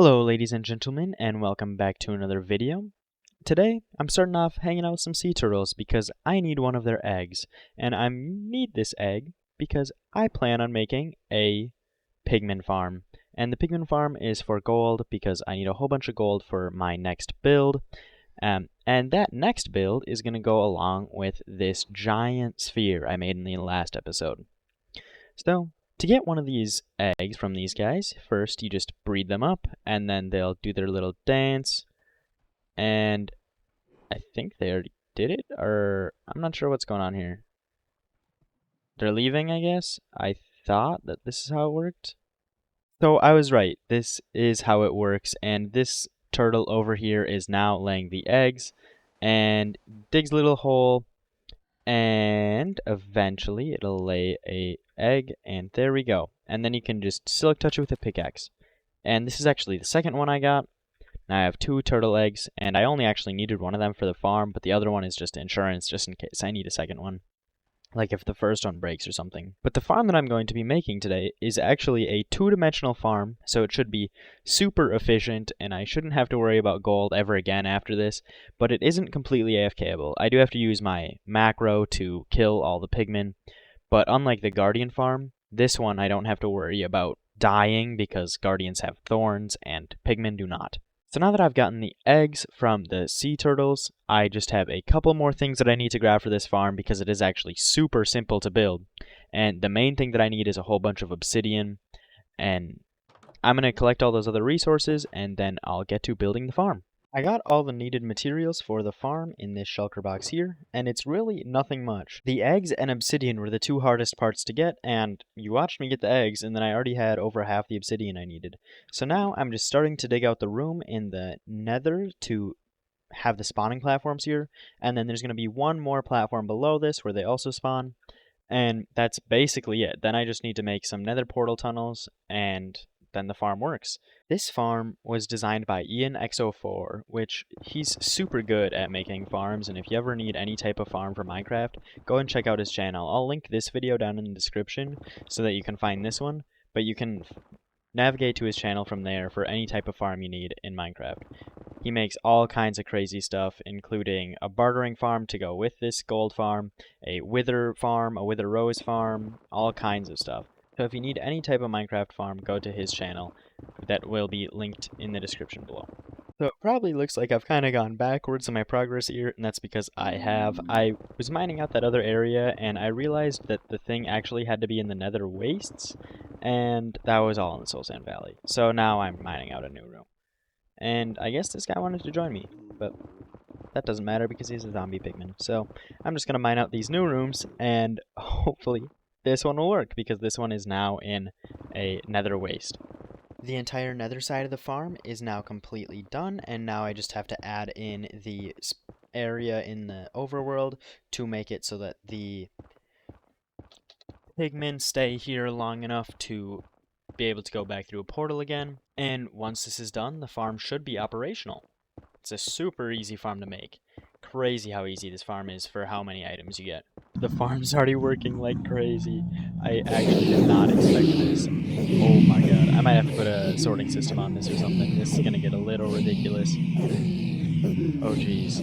Hello ladies and gentlemen, and welcome back to another video. Today I'm starting off hanging out with some sea turtles because I need one of their eggs, and I need this egg because I plan on making a pigman farm. And the pigman farm is for gold because I need a whole bunch of gold for my next build. And that next build is going to go along with this giant sphere I made in the last episode. So, to get one of these eggs from these guys, first you just breed them up, and then they'll do their little dance, and I think they already did it, or I'm not sure what's going on here. They're leaving, I guess? I thought that this is how it worked. So I was right, this is how it works, and this turtle over here is now laying the eggs, and digs a little hole, and eventually it'll lay a egg, and there we go. And then you can just silk touch it with a pickaxe. And this is actually the second one I got. Now I have 2 turtle eggs, and I only actually needed one of them for the farm, but the other one is just insurance, just in case I need a second one. Like if the first one breaks or something. But the farm that I'm going to be making today is actually a 2-dimensional farm, so it should be super efficient, and I shouldn't have to worry about gold ever again after this, but it isn't completely AFKable. I do have to use my macro to kill all the pigmen, but unlike the Guardian farm, this one I don't have to worry about dying because Guardians have thorns and pigmen do not. So now that I've gotten the eggs from the sea turtles, I just have a couple more things that I need to grab for this farm because it is actually super simple to build. And the main thing that I need is a whole bunch of obsidian, and I'm going to collect all those other resources and then I'll get to building the farm. I got all the needed materials for the farm in this shulker box here, and it's really nothing much. The eggs and obsidian were the 2 hardest parts to get, and you watched me get the eggs, and then I already had over half the obsidian I needed. So now I'm just starting to dig out the room in the nether to have the spawning platforms here, and then there's going to be one more platform below this where they also spawn, and that's basically it. Then I just need to make some nether portal tunnels, and then the farm works. This farm was designed by IanX04, which he's super good at making farms, and if you ever need any type of farm for Minecraft, go and check out his channel. I'll link this video down in the description so that you can find this one, but you can navigate to his channel from there for any type of farm you need in Minecraft. He makes all kinds of crazy stuff, including a bartering farm to go with this gold farm, a wither farm, a wither rose farm, all kinds of stuff. So if you need any type of Minecraft farm, go to his channel. That will be linked in the description below. So it probably looks like I've kind of gone backwards in my progress here, and that's because I was mining out that other area, and I realized that the thing actually had to be in the nether wastes, and that was all in the Soul Sand Valley. So now I'm mining out a new room. And I guess this guy wanted to join me, but that doesn't matter because he's a zombie pigman. So I'm just going to mine out these new rooms, and hopefully this one will work, because this one is now in a nether waste. The entire nether side of the farm is now completely done, and now I just have to add in the area in the overworld to make it so that the pigmen stay here long enough to be able to go back through a portal again. And once this is done, the farm should be operational. It's a super easy farm to make. Crazy how easy this farm is for how many items you get. The farm's already working like crazy. I actually did not expect this. Oh my god. I might have to put a sorting system on this or something. This is gonna get a little ridiculous. Oh jeez.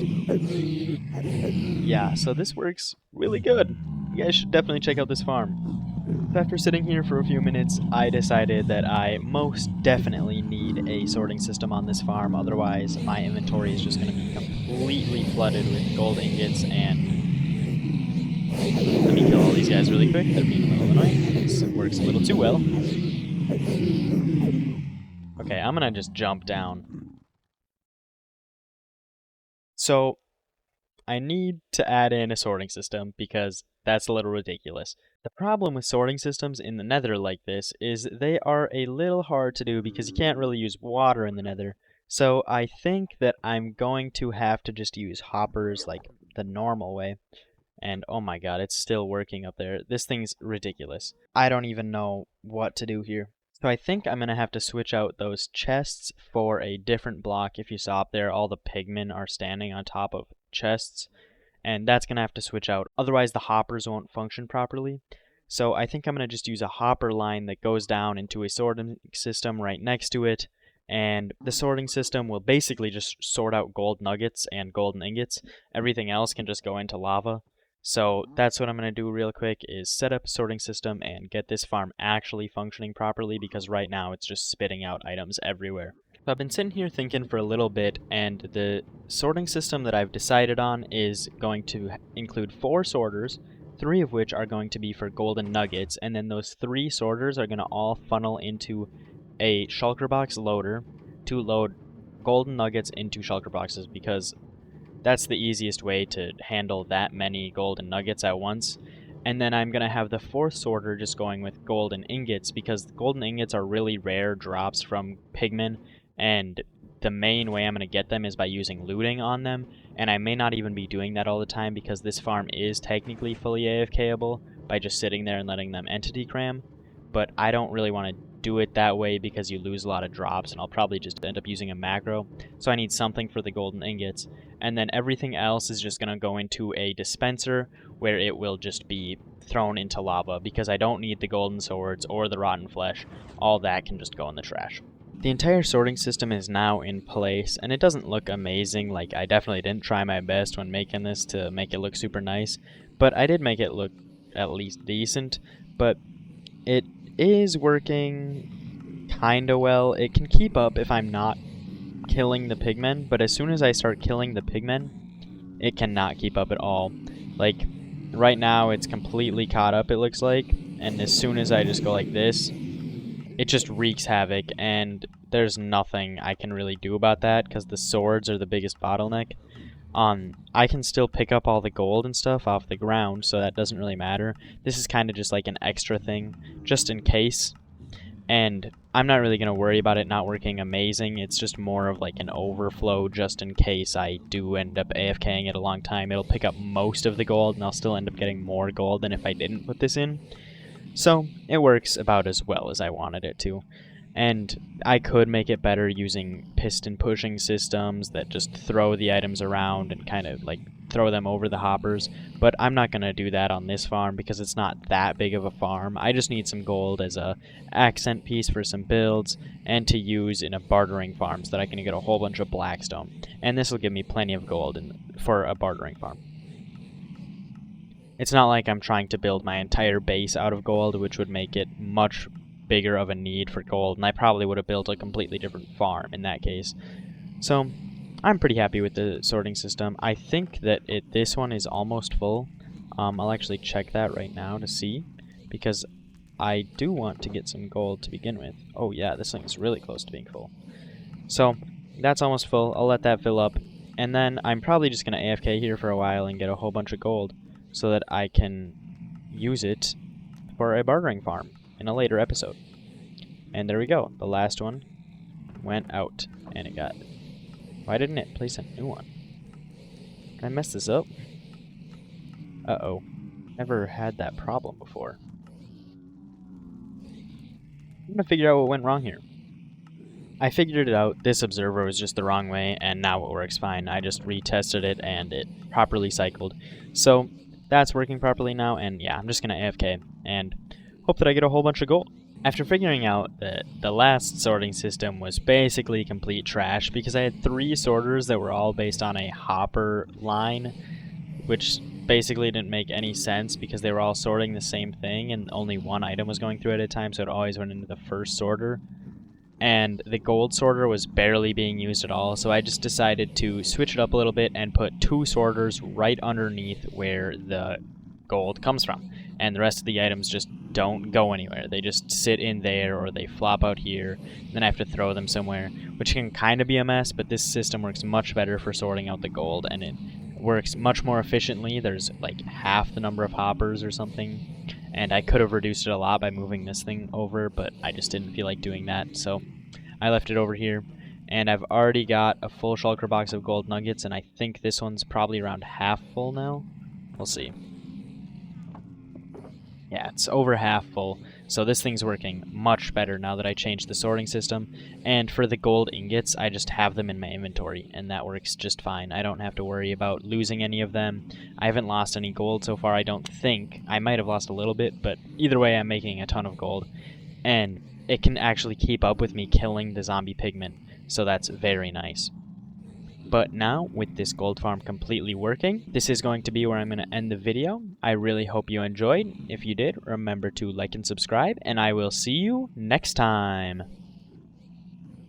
Yeah, so this works really good. You guys should definitely check out this farm. After sitting here for a few minutes, I decided that I most definitely need a sorting system on this farm, otherwise my inventory is just going to be completely flooded with gold ingots, and let me kill all these guys really quick. They're being a little annoying. This works a little too well. Okay, I'm going to just jump down. So, I need to add in a sorting system because that's a little ridiculous. The problem with sorting systems in the nether like this is they are a little hard to do because you can't really use water in the nether. So I think that I'm going to have to just use hoppers like the normal way. And oh my god, it's still working up there. This thing's ridiculous. I don't even know what to do here. So I think I'm going to have to switch out those chests for a different block. If you saw up there, all the pigmen are standing on top of chests, and that's going to have to switch out. Otherwise, the hoppers won't function properly. So I think I'm going to just use a hopper line that goes down into a sorting system right next to it, and the sorting system will basically just sort out gold nuggets and golden ingots. Everything else can just go into lava. So that's what I'm going to do real quick, is set up a sorting system and get this farm actually functioning properly, because right now it's just spitting out items everywhere. So I've been sitting here thinking for a little bit, and the sorting system that I've decided on is going to include 4 sorters, 3 of which are going to be for golden nuggets, and then those 3 sorters are going to all funnel into a shulker box loader to load golden nuggets into shulker boxes, because that's the easiest way to handle that many golden nuggets at once. And then I'm going to have the 4th sorter just going with golden ingots, because golden ingots are really rare drops from pigmen, and the main way I'm going to get them is by using looting on them, and I may not even be doing that all the time because this farm is technically fully AFKable by just sitting there and letting them entity cram, but I don't really want to do it that way because you lose a lot of drops, and I'll probably just end up using a macro, so I need something for the golden ingots. And then everything else is just going to go into a dispenser where it will just be thrown into lava, because I don't need the golden swords or the rotten flesh. All that can just go in the trash. The entire sorting system is now in place, and it doesn't look amazing. Like, I definitely didn't try my best when making this to make it look super nice, but I did make it look at least decent. But it is working kinda well. It can keep up if I'm not killing the pigmen, but as soon as I start killing the pigmen, it cannot keep up at all. Like, right now it's completely caught up, it looks like, and as soon as I just go like this, it just wreaks havoc, and there's nothing I can really do about that because the swords are the biggest bottleneck. I can still pick up all the gold and stuff off the ground, so that doesn't really matter. This is kind of just like an extra thing, just in case. And I'm not really going to worry about it not working amazing. It's just more of like an overflow just in case I do end up AFKing it a long time. It'll pick up most of the gold, and I'll still end up getting more gold than if I didn't put this in. So it works about as well as I wanted it to. And I could make it better using piston pushing systems that just throw the items around and kind of like throw them over the hoppers, but I'm not going to do that on this farm because it's not that big of a farm. I just need some gold as a accent piece for some builds and to use in a bartering farm so that I can get a whole bunch of blackstone. And this will give me plenty of gold for a bartering farm. It's not like I'm trying to build my entire base out of gold, which would make it much bigger of a need for gold, and I probably would have built a completely different farm in that case. So I'm pretty happy with the sorting system. I think that this one is almost full. I'll actually check that right now to see, because I do want to get some gold to begin with. Oh yeah, this thing is really close to being full. So that's almost full. I'll let that fill up, and then I'm probably just going to AFK here for a while and get a whole bunch of gold so that I can use it for a bartering farm in a later episode. And there we go. The last one went out, and it got... Why didn't it place a new one? Did I mess this up? Uh-oh. Never had that problem before. I'm gonna figure out what went wrong here. I figured it out. This observer was just the wrong way, and now it works fine. I just retested it, and it properly cycled. So that's working properly now, and yeah, I'm just gonna AFK and hope that I get a whole bunch of gold. After figuring out that the last sorting system was basically complete trash because I had 3 sorters that were all based on a hopper line, which basically didn't make any sense because they were all sorting the same thing and only one item was going through at a time, so it always went into the first sorter. And the gold sorter was barely being used at all, so I just decided to switch it up a little bit and put 2 sorters right underneath where the gold comes from. And the rest of the items just don't go anywhere. They just sit in there, or they flop out here, then I have to throw them somewhere, which can kind of be a mess, but this system works much better for sorting out the gold, and it works much more efficiently. There's like half the number of hoppers or something, and I could have reduced it a lot by moving this thing over, but I just didn't feel like doing that, so I left it over here. And I've already got a full shulker box of gold nuggets, and I think this one's probably around half full now. We'll see. Yeah, it's over half full, so this thing's working much better now that I changed the sorting system. And for the gold ingots, I just have them in my inventory, and that works just fine. I don't have to worry about losing any of them. I haven't lost any gold so far, I don't think. I might have lost a little bit, but either way, I'm making a ton of gold. And it can actually keep up with me killing the zombie pigmen. so that's very nice. But now, with this gold farm completely working, this is going to be where I'm going to end the video. I really hope you enjoyed. If you did, remember to like and subscribe, and I will see you next time.